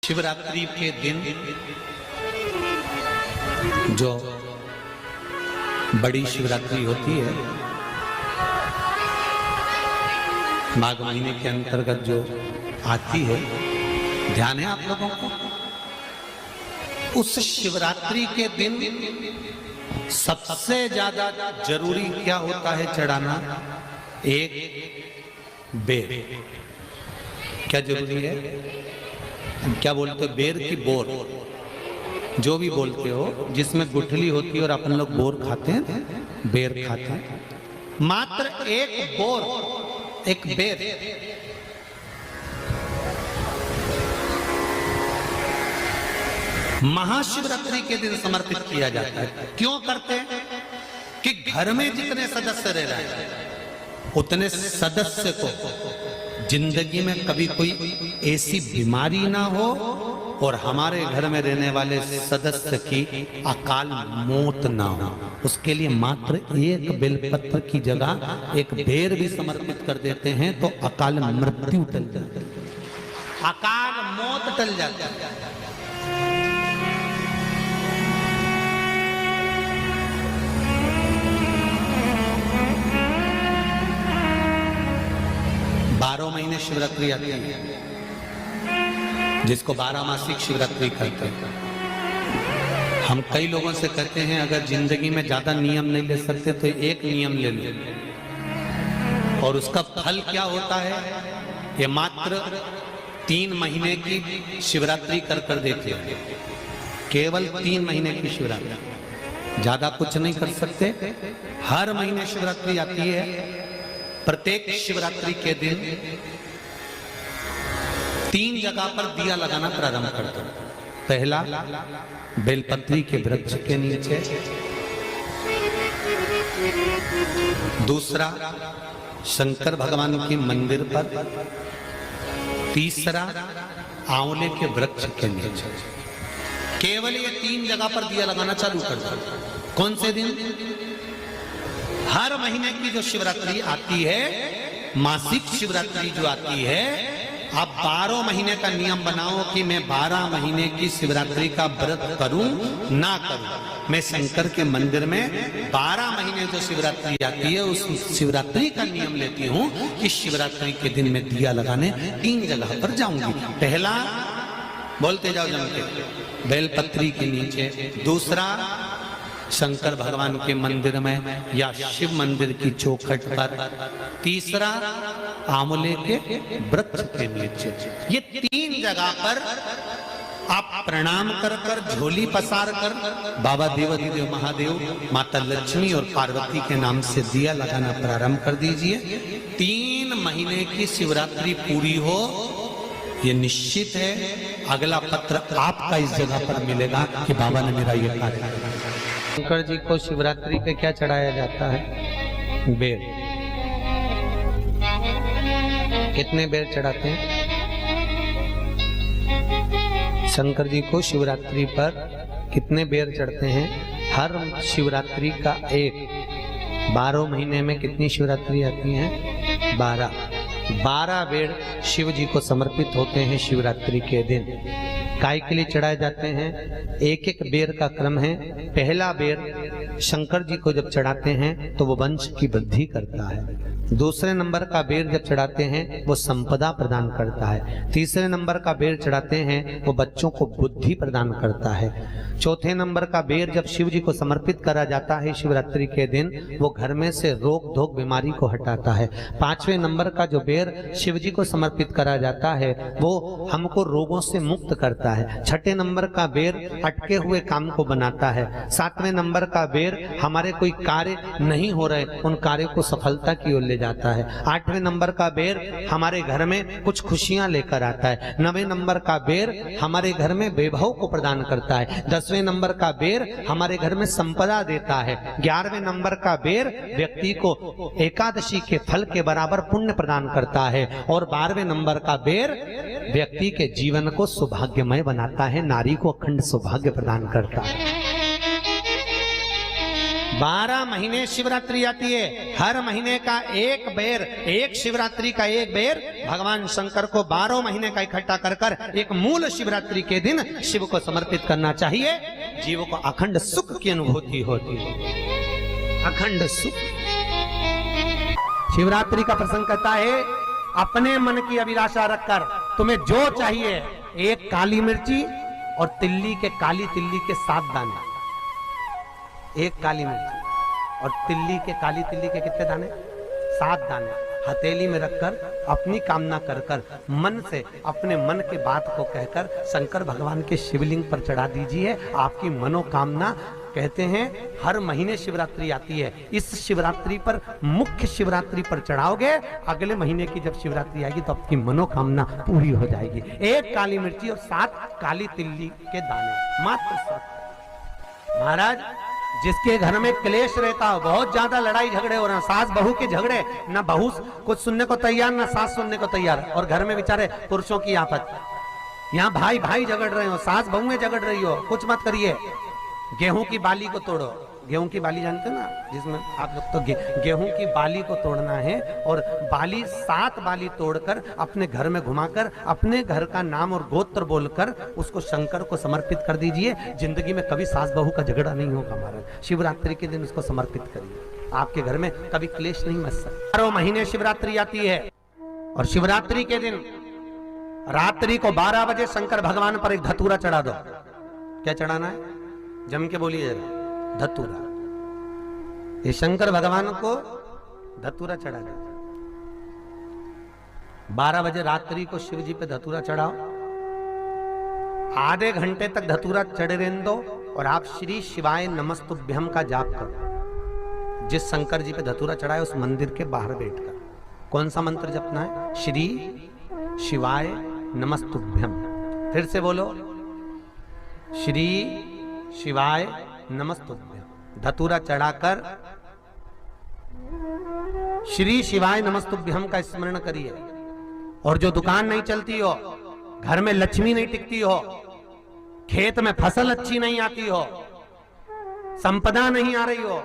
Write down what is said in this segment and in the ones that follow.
शिवरात्रि के दिन जो बड़ी शिवरात्रि होती है, माघ महीने के अंतर्गत जो आती है, ध्यान है आप लोगों को? उस शिवरात्रि के दिन सबसे ज्यादा जरूरी क्या होता है चढ़ाना? एक बेर। क्या जरूरी है? क्या बोलते हो? बेर की बोर, जो भी बोलते हो, जिसमें गुठली होती है और अपन लोग बोर खाते हैं, बेर खाते हैं। मात्र एक बोर, एक बेर महाशिवरात्रि के दिन समर्पित किया जाता है। क्यों करते हैं? कि घर में जितने सदस्य रह रहे हैं उतने सदस्य को जिंदगी में कभी कोई ऐसी बीमारी ना हो और हमारे घर में रहने वाले सदस्य की अकाल मौत ना हो, उसके लिए मात्र एक बेलपत्र की जगह एक बेर भी समर्पित कर देते हैं तो अकाल मृत्यु टल जाती है, अकाल मौत टल जाती है। 12 महीने शिवरात्रि आती है, जिसको 12 मासिक शिवरात्रि कहते हैं। हम कई लोगों से कहते हैं अगर जिंदगी में ज्यादा नियम नहीं ले सकते तो एक नियम ले लो, और उसका फल क्या होता है? ये मात्र 3 महीने की शिवरात्रि कर देते हैं, केवल 3 महीने की शिवरात्रि, ज्यादा कुछ नहीं कर सकते। हर महीने शिवरात्रि आती है। प्रत्येक शिवरात्रि के दिन 3 जगह पर दिया लगाना प्रारंभ करते हैं। पहला, बेलपत्री के वृक्ष के नीचे। दूसरा, शंकर भगवान के मंदिर पर। तीसरा, आंवले के वृक्ष के नीचे। केवल ये 3 जगह पर दिया लगाना चालू कर दो। कौन से दिन? हर महीने की जो शिवरात्रि आती है, मासिक शिवरात्रि जो आती है, आप 12 महीने का नियम बनाओ कि मैं 12 महीने की शिवरात्रि का व्रत करूं ना करूं। मैं शंकर के मंदिर में 12 महीने जो शिवरात्रि आती है उस शिवरात्रि का नियम लेती हूं कि शिवरात्रि के दिन मैं दिया लगाने 3 जगह पर जाऊंगी। पहला, बोलते जाओ जम के, बेलपत्री के नीचे। दूसरा, शंकर भगवान के मंदिर में या शिव मंदिर की चौखट पर। तीसरा, आंवले के वृक्ष के नीचे। ये 3 जगह पर आप प्रणाम कर झोली पसार कर बाबा देवाधिदेव महादेव, माता लक्ष्मी और पार्वती के नाम से दिया लगाना प्रारंभ कर दीजिए। 3 महीने की शिवरात्रि पूरी हो, ये निश्चित है अगला पत्र आपका इस जगह पर मिलेगा कि बाबा ने मेरा ये कार्य किया। शंकर जी को शिवरात्रि पे क्या चढ़ाया जाता है? बेर। कितने बेर चढ़ाते हैं? शंकर जी को शिवरात्रि पर कितने बेर चढ़ते हैं? हर शिवरात्रि का एक। 12 महीने में कितनी शिवरात्रि आती हैं? 12 बेर शिव जी को समर्पित होते हैं शिवरात्रि के दिन। काय के लिए चढ़ाए जाते हैं? एक बेर का क्रम है। पहला बेर शंकर जी को जब चढ़ाते हैं तो वो वंश की वृद्धि करता है। दूसरे नंबर का बेर जब चढ़ाते हैं वो संपदा प्रदान करता है। तीसरे नंबर का बेर चढ़ाते हैं वो बच्चों को बुद्धि प्रदान करता है। चौथे नंबर का बेर जब शिव जी को समर्पित करा जाता है शिवरात्रि के दिन, वो घर में से रोग धोक बीमारी को हटाता है। 5वें नंबर का जो बेर शिव जी को समर्पित करा जाता है वो हमको रोगों से मुक्त करता है। 6ठे नंबर का बेर अटके हुए काम को बनाता है। 7वें नंबर का बेर हमारे कोई कार्य नहीं हो रहे उन कार्यों को सफलता की ओर ले जाता है। 8वें नंबर का बेर हमारे घर में कुछ खुशियां लेकर आता है। 9वें नंबर का बेर हमारे घर में वैभव को प्रदान करता है। 10वें नंबर का बेर हमारे घर में संपदा देता है। 11वें नंबर का बेर व्यक्ति को एकादशी के फल के बराबर पुण्य प्रदान करता है। और 12वें नंबर का बेर व्यक्ति के जीवन को सौभाग्यमय बनाता है, नारी को अखंड सौभाग्य प्रदान करता है। 12 महीने शिवरात्रि आती है। हर महीने का एक बेर, एक शिवरात्रि का एक बेर भगवान शंकर को 12 महीने का इकट्ठा कर कर एक मूल शिवरात्रि के दिन शिव को समर्पित करना चाहिए। जीवों को अखंड सुख की अनुभूति होती है, अखंड सुख। शिवरात्रि का प्रसंग कहता है, अपने मन की अभिलाषा रखकर तुम्हें जो चाहिए, एक काली मिर्ची और तिल्ली के, काली तिल्ली के 7 दाने। एक काली मिर्ची और तिल्ली के, काली तिल्ली के कितने दाने? 7 दाने हथेली में रखकर अपनी कामना कर कर मन से अपने मन की बात को कहकर शंकर भगवान के शिवलिंग पर चढ़ा दीजिए। आपकी मनोकामना, कहते हैं हर महीने शिवरात्रि आती है, इस शिवरात्रि पर, मुख्य शिवरात्रि पर चढ़ाओगे, अगले महीने की जब शिवरात्रि आएगी तो आपकी मनोकामना पूरी हो जाएगी। एक काली मिर्ची और 7 काली तिल्ली के दाने, मात्र 7। महाराज, जिसके घर में क्लेश रहता हो, बहुत ज्यादा लड़ाई झगड़े हो रहे हैं, सास बहू के झगड़े, ना बहू कुछ सुनने को तैयार ना सास सुनने को तैयार, और घर में बेचारे पुरुषों की आफत, यहाँ भाई भाई झगड़ रहे हो, सास बहू में झगड़ रही हो, कुछ मत करिए। गेहूं की बाली को तोड़ो। गेहूं की बाली जानते ना, जिसमें आप लोग तो गेहूं की बाली को तोड़ना है, और बाली 7 बाली तोड़कर अपने घर में घुमाकर अपने घर का नाम और गोत्र बोलकर उसको शंकर को समर्पित कर दीजिए। जिंदगी में कभी सास बहू का झगड़ा नहीं होगा। महाराज, शिवरात्रि के दिन उसको समर्पित करिए, आपके घर में कभी क्लेश नहीं मच सकता। 12 महीने शिवरात्रि आती है, और शिवरात्रि के दिन रात्रि को 12 बजे शंकर भगवान पर एक धतूरा चढ़ा दो। क्या चढ़ाना है? जम के बोलिए जरा। धतूरा। ये शंकर भगवान को धतूरा चढ़ा दो। 12 बजे रात्रि को शिव जी पे धतूरा चढ़ाओ, आधे घंटे तक धतूरा चढ़े रहने दो, और आप श्री शिवाय नमस्तुभ्यम का जाप करो। जिस शंकर जी पे धतूरा चढ़ाए उस मंदिर के बाहर बैठकर कौन सा मंत्र जपना है? श्री शिवाय नमस्तुभ्यम। फिर से बोलो, श्री शिवाय नमस्तुभ्यम। धतूरा चढ़ाकर श्री शिवाय नमस्तुभ्यम का स्मरण करिए। और जो दुकान नहीं चलती हो, घर में लक्ष्मी नहीं टिकती हो, खेत में फसल अच्छी नहीं आती हो, संपदा नहीं आ रही हो,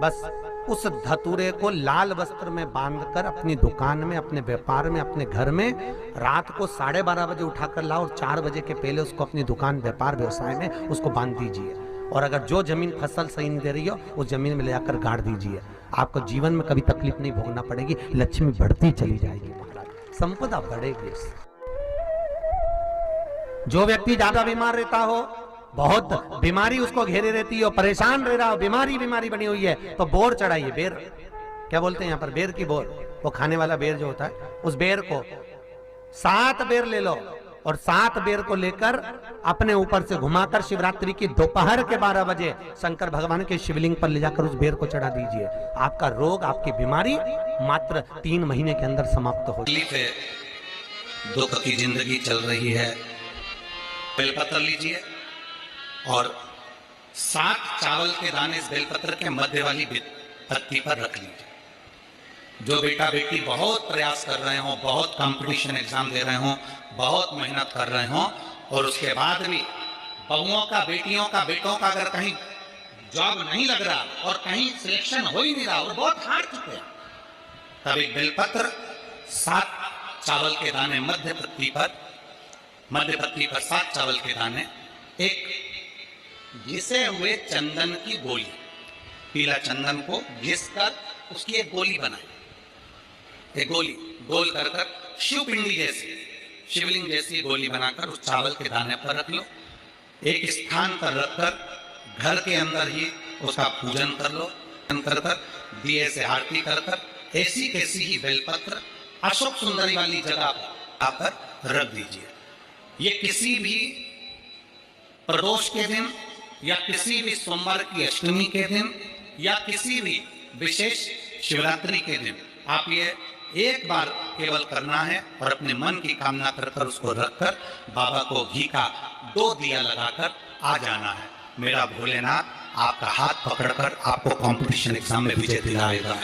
बस उस धतूरे को लाल वस्त्र में बांधकर अपनी दुकान में, अपने व्यापार में, अपने घर में रात को 12:30 बजे उठाकर लाओ, और 4 बजे के पहले उसको अपनी दुकान, व्यापार, व्यवसाय में उसको बांध दीजिए। और अगर जो जमीन फसल सही नहीं दे रही हो, उस जमीन में ले जाकर गाड़ दीजिए। आपको जीवन में कभी तकलीफ नहीं भोगना पड़ेगी, लक्ष्मी बढ़ती चली जाएगी, संपदा बढ़ेगी। जो व्यक्ति ज्यादा बीमार रहता हो, बहुत बीमारी उसको घेरे रहती हो, परेशान रह रहा हो, बीमारी बनी हुई है, तो बोर चढ़ाइए। बेर, क्या बोलते हैं यहाँ पर? बेर की बोर, वो खाने वाला बेर जो होता है, उस बेर को 7 बेर ले लो, और 7 बेर को लेकर अपने ऊपर से घुमाकर शिवरात्रि की दोपहर के 12 बजे शंकर भगवान के शिवलिंग पर ले जाकर उस बेर को चढ़ा दीजिए। आपका रोग, आपकी बीमारी मात्र 3 महीने के अंदर समाप्त हो। दुख की जिंदगी चल रही है, बेलपत्र लीजिए और 7 चावल के दाने इस बेलपत्र के मध्य वाली पत्ती पर रख लीजिए। जो बेटा बेटी बहुत प्रयास कर रहे हो, बहुत कंपटीशन एग्जाम दे रहे हो, बहुत मेहनत कर रहे हो, और उसके बाद भी बहुओं का, बेटियों का, बेटों का अगर कहीं जॉब नहीं लग रहा और कहीं सिलेक्शन हो ही नहीं रहा और बहुत हार चुके हैं, तब एक बेलपत्र 7 चावल के दाने मध्य पत्ती पर 7 चावल के दाने, एक घिसे हुए चंदन की गोली, पीला चंदन को घिस कर उसकी एक गोली बनाए। एक गोली गोल कर कर शिवपिंडी जैसी, शिवलिंग जैसी गोली बनाकर उस चावल के दाने पर रख लो। एक स्थान पर रखकर घर के अंदर ही उसका पूजन कर लो। कर दिए से आरती कर कर ऐसी कैसी ही बेलपत्र अशोक सुंदरी वाली जगह पर रख दीजिए। ये किसी भी प्रदोष के दिन या किसी भी सोमवार की अष्टमी के दिन या किसी भी विशेष शिवरात्रि के दिन आप ये एक बार केवल करना है, और अपने मन की कामना कर कर उसको रखकर बाबा को घी का 2 दिया लगाकर आ जाना है। मेरा भोलेनाथ आपका हाथ पकड़कर आपको कंपटीशन एग्जाम में विजय दिलाएगा।